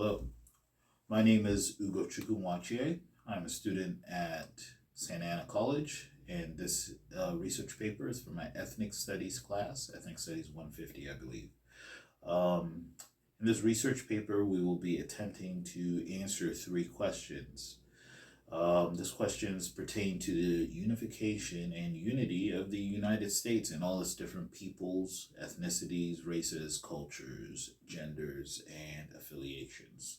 Hello, my name is Ugo Chukwuwachie. I'm a student at Santa Ana College, and this research paper is for my Ethnic Studies class, Ethnic Studies 150, I believe. Um, in this research paper, we will be attempting to answer three questions. These questions pertain to the unification and unity of the United States and all its different peoples, ethnicities, races, cultures, genders, and affiliations.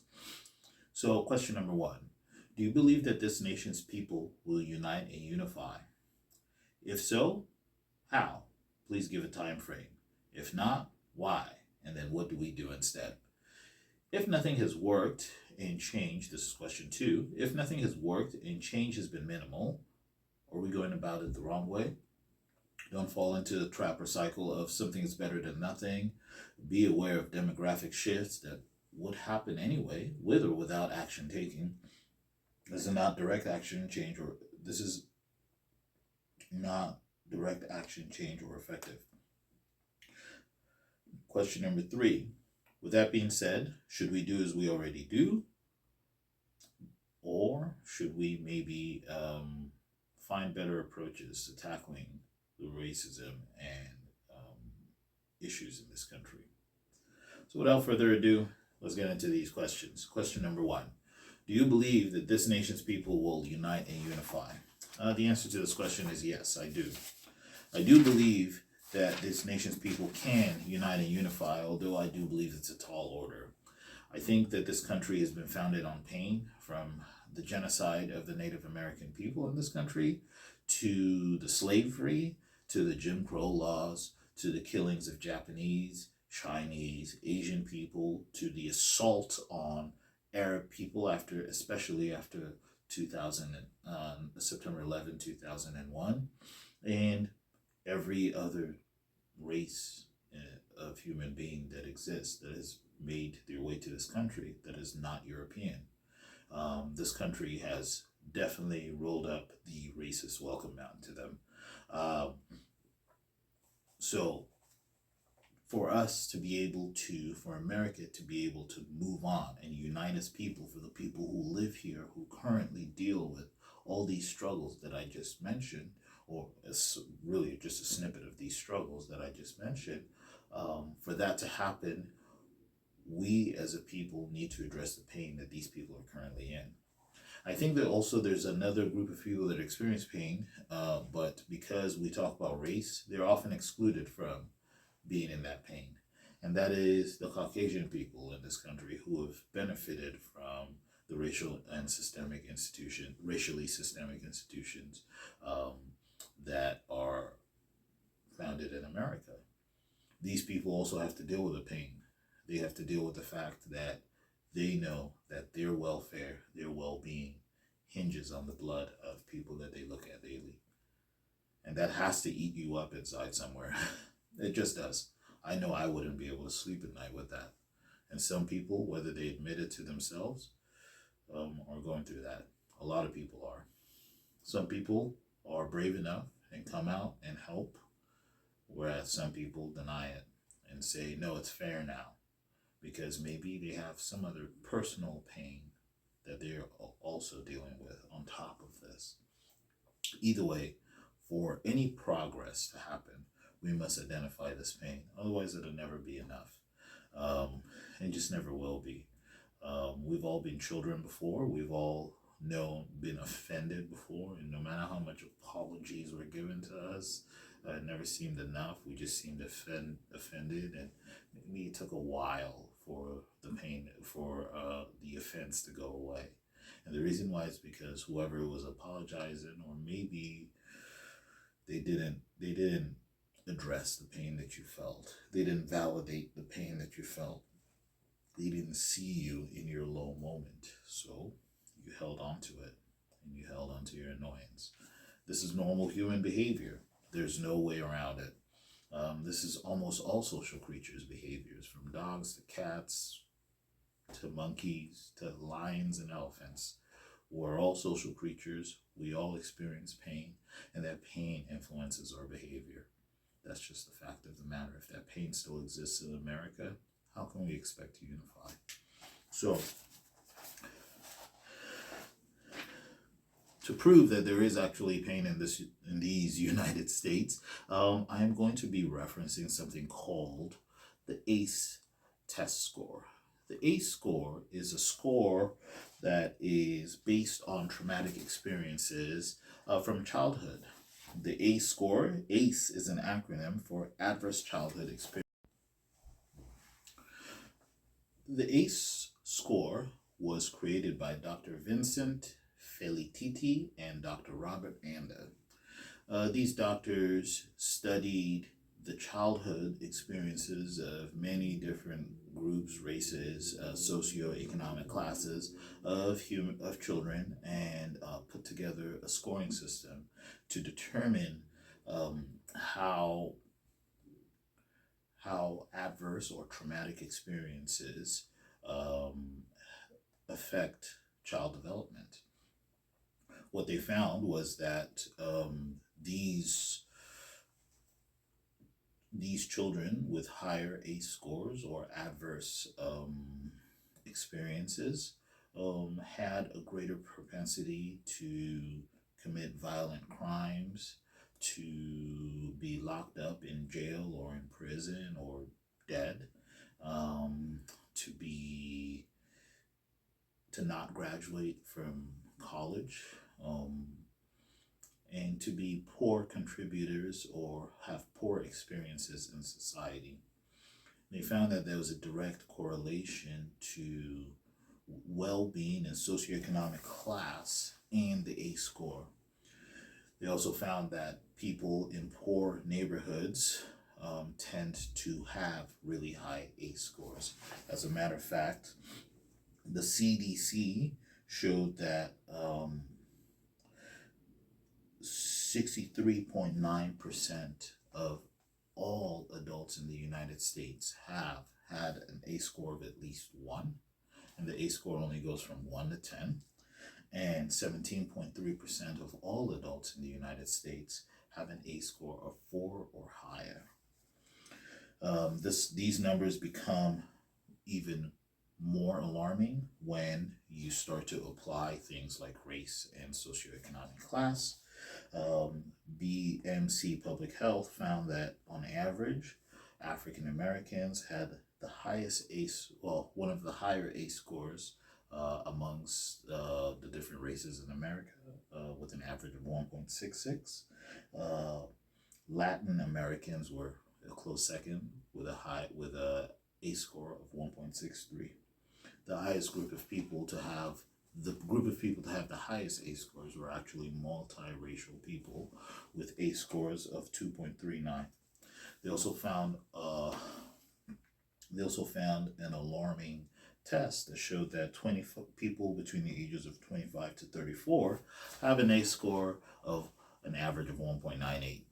So, question number one: do you believe that this nation's people will unite and unify? If so, how? Please give a time frame. If not, why? And then what do we do instead? If nothing has worked and change, this is question two. If nothing has worked and change has been minimal, are we going about it the wrong way? Don't fall into the trap or cycle of something is better than nothing. Be aware of demographic shifts that would happen anyway, with or without action taking. This is not direct action change, or this is not direct action change or effective. Question number three. With that being said, should we do as we already do? Or should we maybe find better approaches to tackling the racism and issues in this country? So without further ado, let's get into these questions. Question number one: do you believe that this nation's people will unite and unify? The answer to this question is yes, I do. I do believe that this nation's people can unite and unify, although I do believe it's a tall order. I think that this country has been founded on pain, from the genocide of the Native American people in this country, to the slavery, to the Jim Crow laws, to the killings of Japanese, Chinese, Asian people, to the assault on Arab people especially after September 11, 2001, and every other race of human being that exists that has made their way to this country that is not European. This country has definitely rolled up the racist welcome mat to them. So for us to be able to, for America to be able to move on and unite as people, for the people who live here, who currently deal with all these struggles that I just mentioned, or really just a snippet of these struggles that I just mentioned, for that to happen, we as a people need to address the pain that these people are currently in. I think that also there's another group of people that experience pain, but because we talk about race, they're often excluded from being in that pain. And that is the Caucasian people in this country who have benefited from the racially systemic institutions that are founded in America. These people also have to deal with the pain. They have to deal with the fact that they know that their welfare, their well-being hinges on the blood of people that they look at daily. And that has to eat you up inside somewhere. It just does. I know I wouldn't be able to sleep at night with that. And some people, whether they admit it to themselves, are going through that. A lot of people are. Some people are brave enough and come out and help, whereas some people deny it and say, no, it's fair now, because maybe they have some other personal pain that they're also dealing with on top of this. Either way, for any progress to happen, we must identify this pain. Otherwise, it'll never be enough, and just never will be. We've all been children before. We've all been offended before, and no matter how much apologies were given to us, it never seemed enough. We just seemed offended, and maybe it took a while for the pain, for the offense to go away. And the reason why is because whoever was apologizing, or maybe they didn't address the pain that you felt. They didn't validate the pain that you felt. They didn't see you in your low moment. So you held on to it, and you held on to your annoyance. This is normal human behavior. There's no way around it. This is almost all social creatures' behaviors, from dogs to cats to monkeys to lions and elephants. We're all social creatures. We all experience pain, and that pain influences our behavior. That's just the fact of the matter. If that pain still exists in America, how can we expect to unify? So, to prove that there is actually pain in these United States, I am going to be referencing something called the ACE test score. The ACE score is a score that is based on traumatic experiences from childhood. The ACE score, ACE is an acronym for Adverse Childhood Experience. The ACE score was created by Dr. Vincent Feliciti and Dr. Robert Anda. These doctors studied the childhood experiences of many different groups, races, socioeconomic classes of children, and put together a scoring system to determine how adverse or traumatic experiences affect child development. What they found was that these children with higher ACE scores or adverse experiences had a greater propensity to commit violent crimes, to be locked up in jail or in prison or dead, to not graduate from college, and to be poor contributors or have poor experiences in society. They found that there was a direct correlation to well-being and socioeconomic class and the ACE score. They also found that people in poor neighborhoods tend to have really high ACE scores. As a matter of fact, the CDC showed that 63.9% of all adults in the United States have had an ACE score of at least 1, and the ACE score only goes from 1 to 10. And 17.3% of all adults in the United States have an ACE score of 4 or higher. These numbers become even more alarming when you start to apply things like race and socioeconomic class. BMC Public Health found that on average, African Americans had the highest one of the higher ACE scores amongst the different races in America, with an average of 1.66. Latin Americans were a close second with a ACE score of 1.63. The group of people to have the highest ACE scores were actually multiracial people with ACE scores of 2.39. They also found an alarming test that showed that people between the ages of 25 to 34 have an ACE score of an average of 1.98.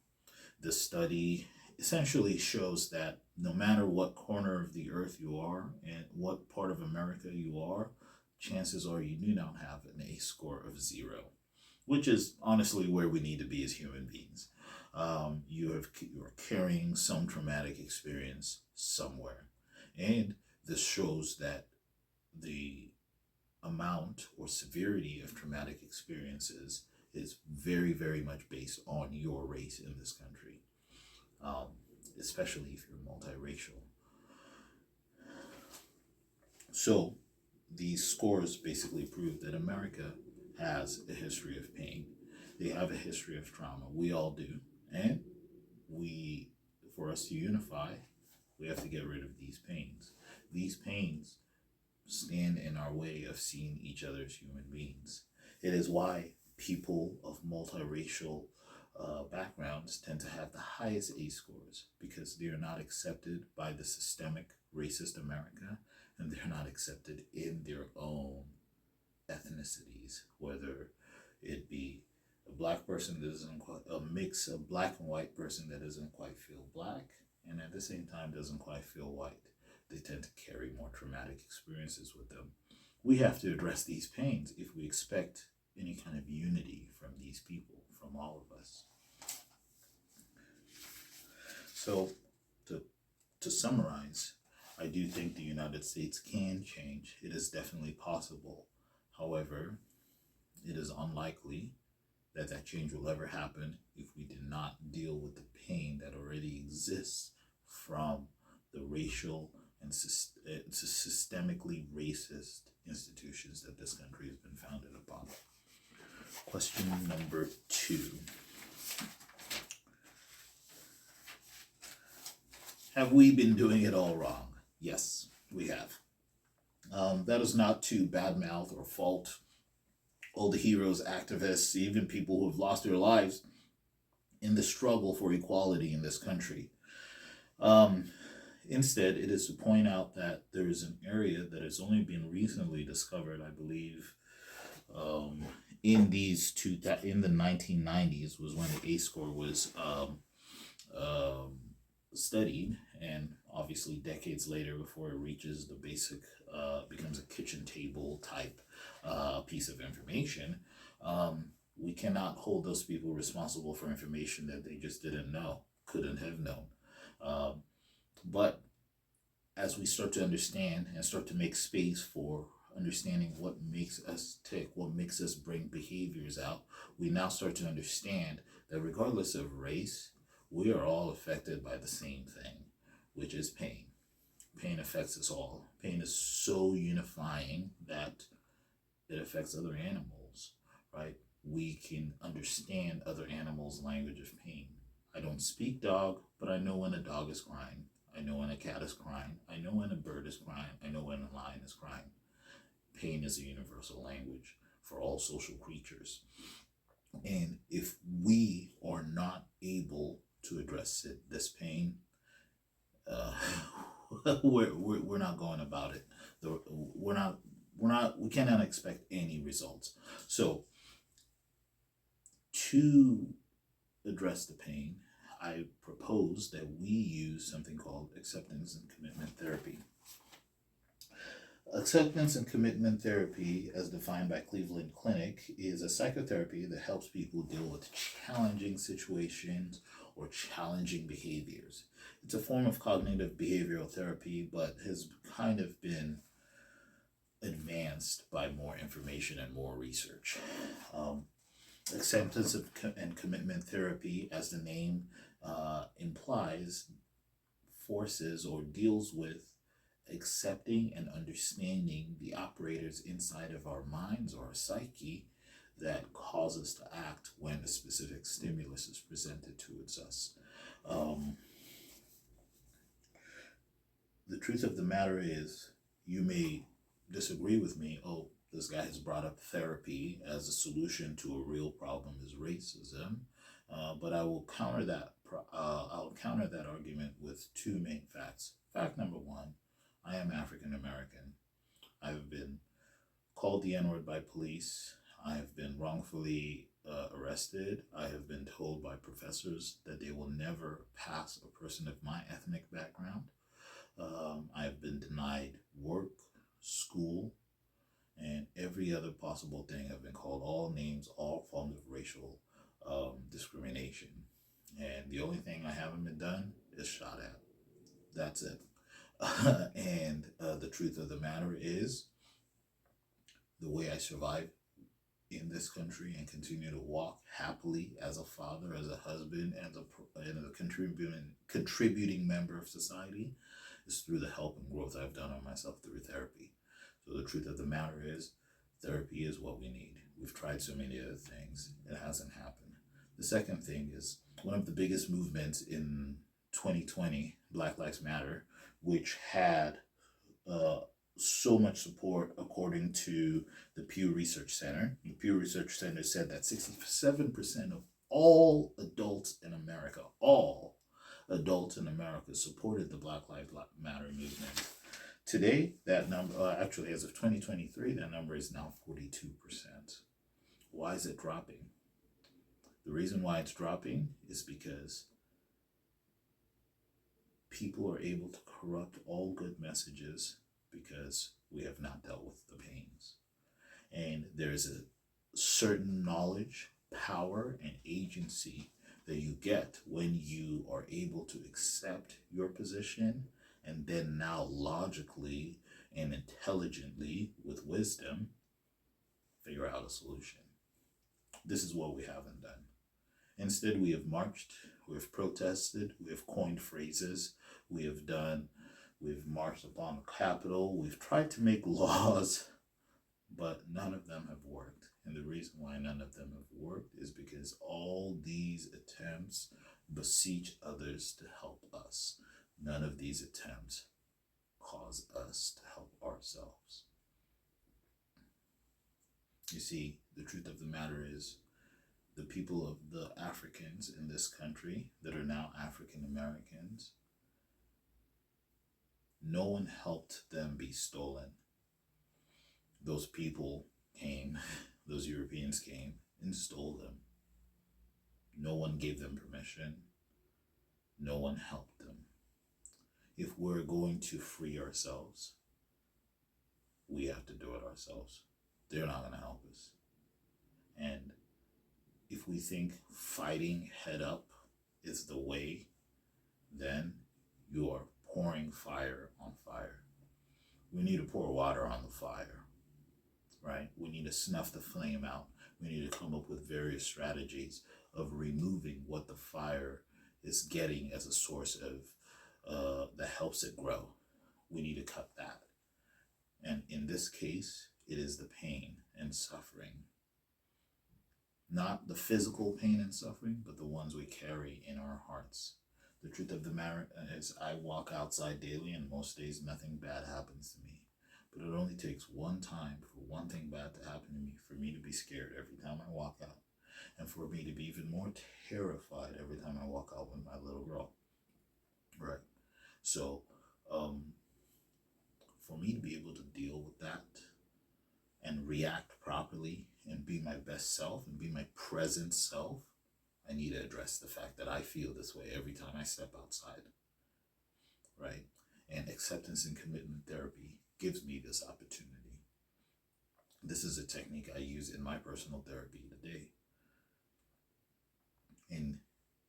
This study essentially shows that no matter what corner of the earth you are and what part of America you are, chances are you do not have an ACE score of 0, which is honestly where we need to be as human beings. You are carrying some traumatic experience somewhere, and this shows that the amount or severity of traumatic experiences is very, very much based on your race in this country, especially if you're multiracial. So these scores basically prove that America has a history of pain. They have a history of trauma. We all do. And for us to unify, we have to get rid of these pains. These pains stand in our way of seeing each other as human beings. It is why people of multiracial backgrounds tend to have the highest ACE scores, because they are not accepted by the systemic racist America, and they're not accepted in their own ethnicities, whether it be a black person that doesn't quite, a mix of black and white person that doesn't quite feel black, and at the same time doesn't quite feel white. They tend to carry more traumatic experiences with them. We have to address these pains if we expect any kind of unity from these people, from all of us. So to summarize, I do think the United States can change. It is definitely possible. However, it is unlikely that that change will ever happen if we did not deal with the pain that already exists from the racial and systemically racist institutions that this country has been founded upon. Question number 2. Have we been doing it all wrong? Yes, we have. That is not to badmouth or fault all the heroes, activists, even people who have lost their lives in the struggle for equality in this country. Instead, it is to point out that there is an area that has only been recently discovered, I believe, in the 1990s was when the ACE score was studied, and obviously decades later, before it reaches the basic, becomes a kitchen table type piece of information. We cannot hold those people responsible for information that they just didn't know, couldn't have known. But as we start to understand and start to make space for understanding what makes us tick, what makes us bring behaviors out, we now start to understand that regardless of race, we are all affected by the same thing, which is pain. Pain affects us all. Pain is so unifying that it affects other animals, right? We can understand other animals' language of pain. I don't speak dog, but I know when a dog is crying. I know when a cat is crying. I know when a bird is crying. I know when a lion is crying. Pain is a universal language for all social creatures. And if we are not able to address this pain, we're not going about it. We cannot expect any results. So to address the pain, I propose that we use something called acceptance and commitment therapy. Acceptance and commitment therapy, as defined by Cleveland Clinic, is a psychotherapy that helps people deal with challenging situations or challenging behaviors. It's a form of cognitive behavioral therapy, but has kind of been advanced by more information and more research. Acceptance and commitment therapy, as the name implies, forces or deals with accepting and understanding the operators inside of our minds or our psyche that cause us to act when a specific stimulus is presented towards us. The truth of the matter is, you may disagree with me. Oh, this guy has brought up therapy as a solution to a real problem is racism. But I will counter that. I'll counter that argument with 2 main facts. Fact number 1, I am African American. I've been called the N-word by police. I have been wrongfully arrested. I have been told by professors that they will never pass a person of my ethnic background. I have been denied work, school, and every other possible thing. I've been called all names, all forms of racial discrimination. And the only thing I haven't been done is shot at. That's it. And the truth of the matter is, the way I survive in this country and continue to walk happily as a father, as a husband, and a contributing member of society is through the help and growth I've done on myself through therapy. So the truth of the matter is, therapy is what we need. We've tried so many other things. It hasn't happened. The second thing is, one of the biggest movements in 2020, Black Lives Matter, which had so much support according to the Pew Research Center. The Pew Research Center said that 67% of all adults in America, supported the Black Lives Matter movement. Today, that number, actually as of 2023, that number is now 42%. Why is it dropping? The reason why it's dropping is because people are able to corrupt all good messages because we have not dealt with the pains. And there's a certain knowledge, power, and agency that you get when you are able to accept your position and then now logically and intelligently with wisdom figure out a solution. This is what we haven't done. Instead, we have marched, we have protested, we have coined phrases, we've marched upon the Capitol, we've tried to make laws, but none of them have worked. And the reason why none of them have worked is because all these attempts beseech others to help us. None of these attempts cause us to help ourselves. You see, the truth of the matter is, the people of the Africans in this country that are now African Americans, no one helped them be stolen. Those people came, those Europeans came and stole them. No one gave them permission. No one helped them. If we're going to free ourselves, we have to do it ourselves. They're not going to help us. And if we think fighting head up is the way, then you are pouring fire on fire. We need to pour water on the fire, right? We need to snuff the flame out. We need to come up with various strategies of removing what the fire is getting as a source of that helps it grow. We need to cut that. And in this case, it is the pain and suffering. Not the physical pain and suffering, but the ones we carry in our hearts. The truth of the matter is, I walk outside daily, and most days nothing bad happens to me. But it only takes one time for one thing bad to happen to me for me to be scared every time I walk out, and for me to be even more terrified every time I walk out with my little girl. Right. So, for me to be able to deal with that and react properly and be my best self and be my present self, I need to address the fact that I feel this way every time I step outside, right? And acceptance and commitment therapy gives me this opportunity. This is a technique I use in my personal therapy today. And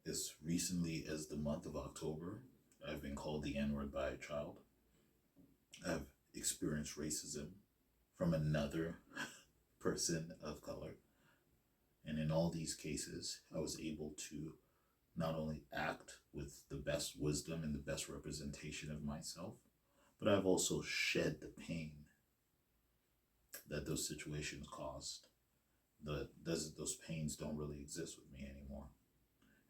as recently as the month of October, I've been called the N-word by a child. I've experienced racism from another person of color. And in all these cases, I was able to not only act with the best wisdom and the best representation of myself, but I've also shed the pain that those situations caused. Those pains don't really exist with me anymore.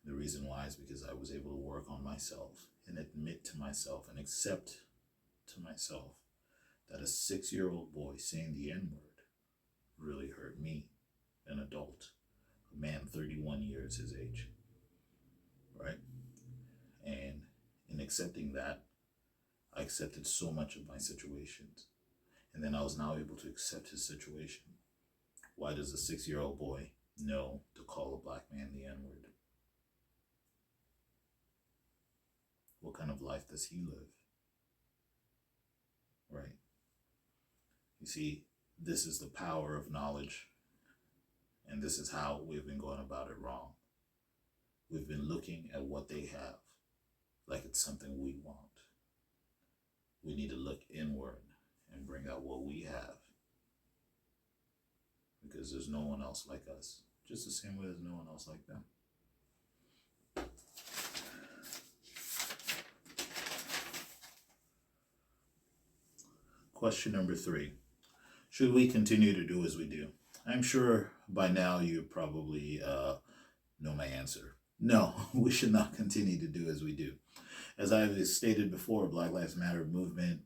The reason why is because I was able to work on myself and admit to myself and accept to myself that a 6-year-old boy saying the N-word really hurt me, an adult, a man 31 years his age, right? And in accepting that, I accepted so much of my situations. And then I was now able to accept his situation. Why does a 6-year-old boy know to call a black man the N-word? What kind of life does he live? Right? You see, this is the power of knowledge. And this is how we've been going about it wrong. We've been looking at what they have like it's something we want. We need to look inward and bring out what we have. Because there's no one else like us. Just the same way there's no one else like them. Question number 3. Should we continue to do as we do? I'm sure by now you probably know my answer. No, we should not continue to do as we do. As I've stated before, Black Lives Matter movement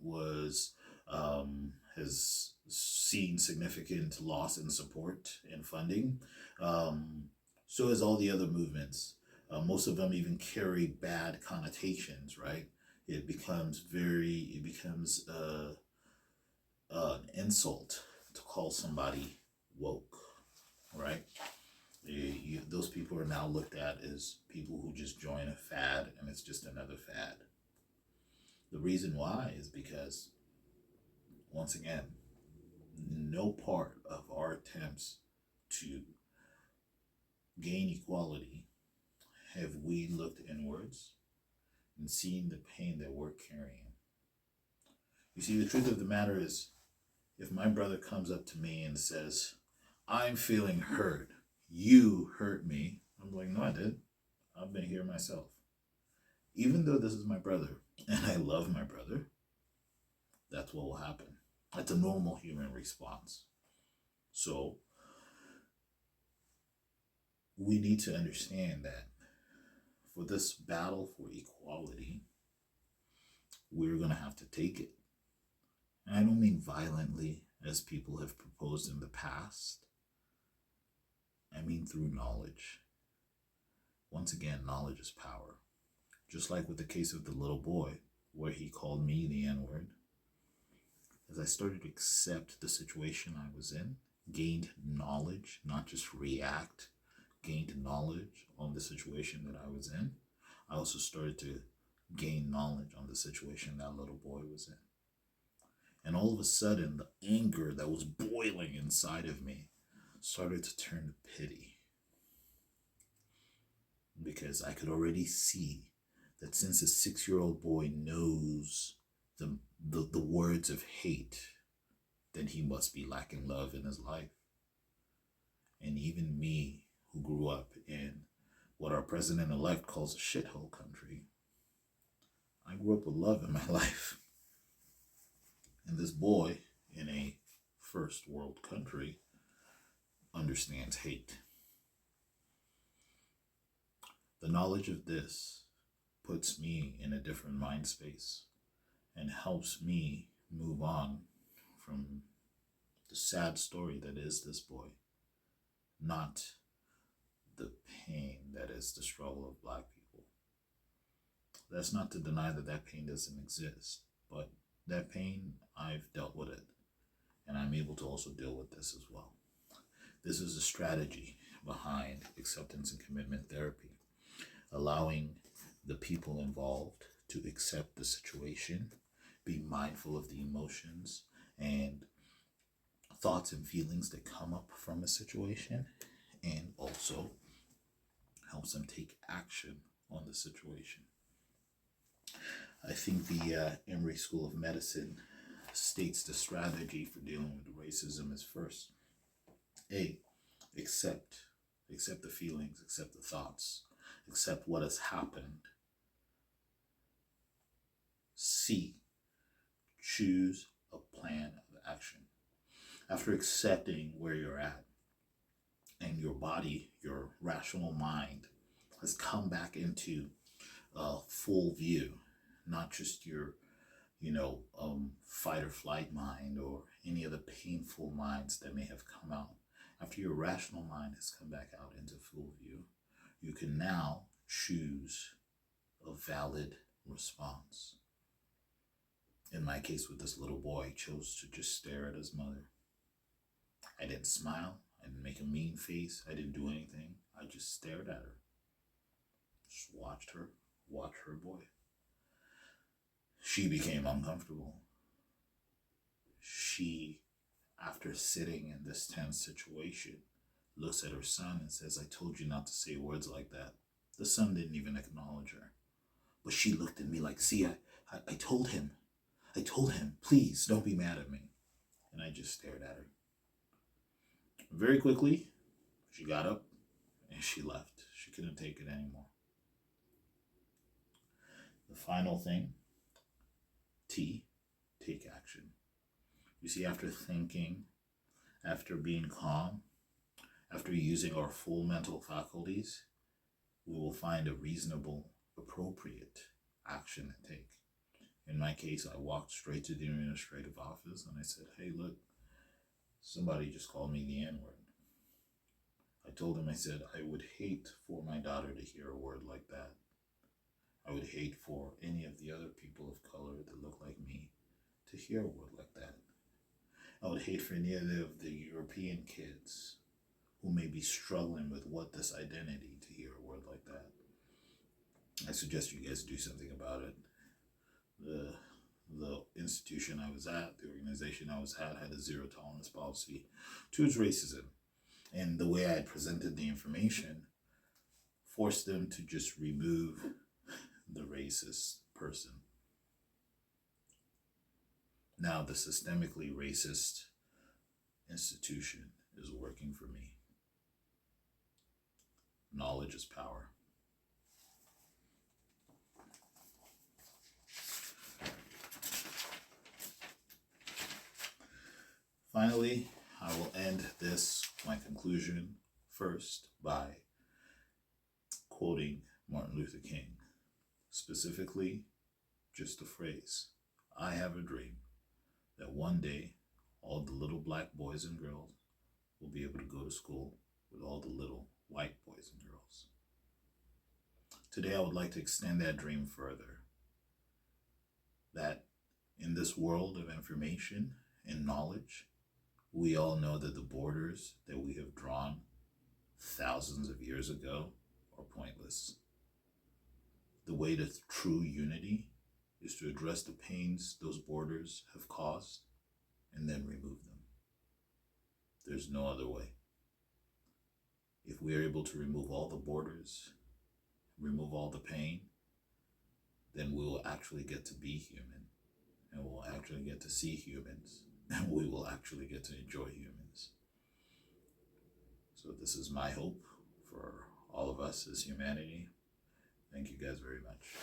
has seen significant loss in support and funding. So has all the other movements. Most of them even carry bad connotations, right? It becomes an insult to call somebody woke, right? Those people are now looked at as people who just join a fad, and it's just another fad. The reason why is because, once again, no part of our attempts to gain equality have we looked inwards and seen the pain that we're carrying. You see, the truth of the matter is, if my brother comes up to me and says, I'm feeling hurt, you hurt me, I'm like, no, I did. I've been here myself. Even though this is my brother and I love my brother, that's what will happen. That's a normal human response. So we need to understand that for this battle for equality, we're going to have to take it. And I don't mean violently, as people have proposed in the past. I mean through knowledge. Once again, knowledge is power. Just like with the case of the little boy, where he called me the N-word, as I started to accept the situation I was in, gained knowledge, not just react, gained knowledge on the situation that I was in, I also started to gain knowledge on the situation that little boy was in. And all of a sudden, the anger that was boiling inside of me started to turn to pity. Because I could already see that since a 6-year-old boy knows the words of hate, then he must be lacking love in his life. And even me, who grew up in what our president-elect calls a shithole country, I grew up with love in my life. And this boy in a first world country understands hate. The knowledge of this puts me in a different mind space and helps me move on from the sad story that is this boy, not the pain that is the struggle of Black people. That's not to deny that that pain doesn't exist, but that pain, I've dealt with it, and I'm able to also deal with this as well. This is a strategy behind acceptance and commitment therapy, allowing the people involved to accept the situation, be mindful of the emotions and thoughts and feelings that come up from a situation, and also helps them take action on the situation. I think the Emory School of Medicine states the strategy for dealing with racism is first, A, accept the feelings, accept the thoughts, accept what has happened. C, choose a plan of action. After accepting where you're at and your body, your rational mind has come back into full view, not just your, fight or flight mind or any of the painful minds that may have come out. After your rational mind has come back out into full view, you can now choose a valid response. In my case with this little boy, I chose to just stare at his mother. I didn't smile. I didn't make a mean face. I didn't do anything. I just stared at her. Just watch her boy. She became uncomfortable. She, after sitting in this tense situation, looks at her son and says, I told you not to say words like that. The son didn't even acknowledge her. But she looked at me like, see, I told him. Please don't be mad at me. And I just stared at her. Very quickly, she got up and she left. She couldn't take it anymore. The final thing, T, take action. You see, after thinking, after being calm, after using our full mental faculties, we will find a reasonable, appropriate action to take. In my case, I walked straight to the administrative office and I said, hey, look, somebody just called me the N-word. I told him, I said, I would hate for my daughter to hear a word like that. I would hate for any of the other people of color that look like me to hear a word like that. I would hate for any of the European kids who may be struggling with what this identity to hear a word like that. I suggest you guys do something about it. The institution I was at, the organization I was at, had a zero tolerance policy towards racism. And the way I had presented the information forced them to just remove the racist person. Now the systemically racist institution is working for me. Knowledge is power. Finally, I will end my conclusion, first by quoting Martin Luther King, specifically just the phrase, "I have a dream that one day all the little black boys and girls will be able to go to school with all the little white boys and girls." Today, I would like to extend that dream further, that in this world of information and knowledge, we all know that the borders that we have drawn thousands of years ago are pointless. The way to true unity is to address the pains those borders have caused and then remove them. There's no other way. If we are able to remove all the borders, remove all the pain, then we will actually get to be human, and we'll actually get to see humans, and we will actually get to enjoy humans. So this is my hope for all of us as humanity. Thank you guys very much.